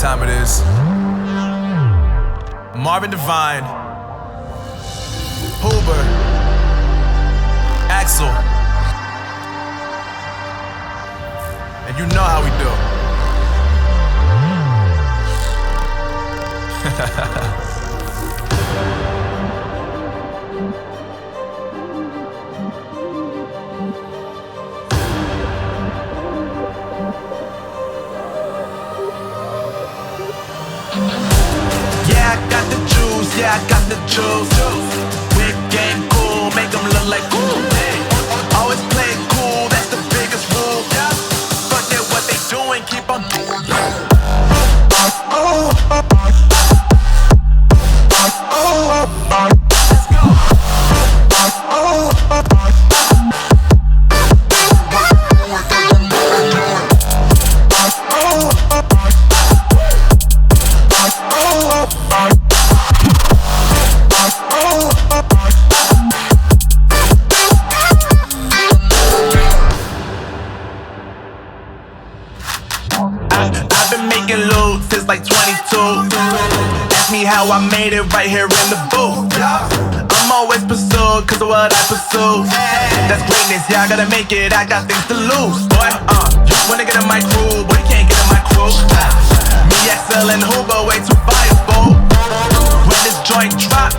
time it is. Marvin Devine, Huber, Axel, and you know how we do. Yeah, I got the juice, yeah, I got the juice. Whip game cool, make them look like cool. Always play it cool, that's the biggest rule. Fuck it, what they doing, keep on doing. I've been making loot since like 22. Ask me how I made it right here in the booth. I'm always pursued cause of what I pursue. That's greatness, yeah, I gotta make it, I got things to lose. Boy, you wanna get in my crew, boy, you can't get in my crew. Me, Axel, and Huber way too fireable. When this joint drop,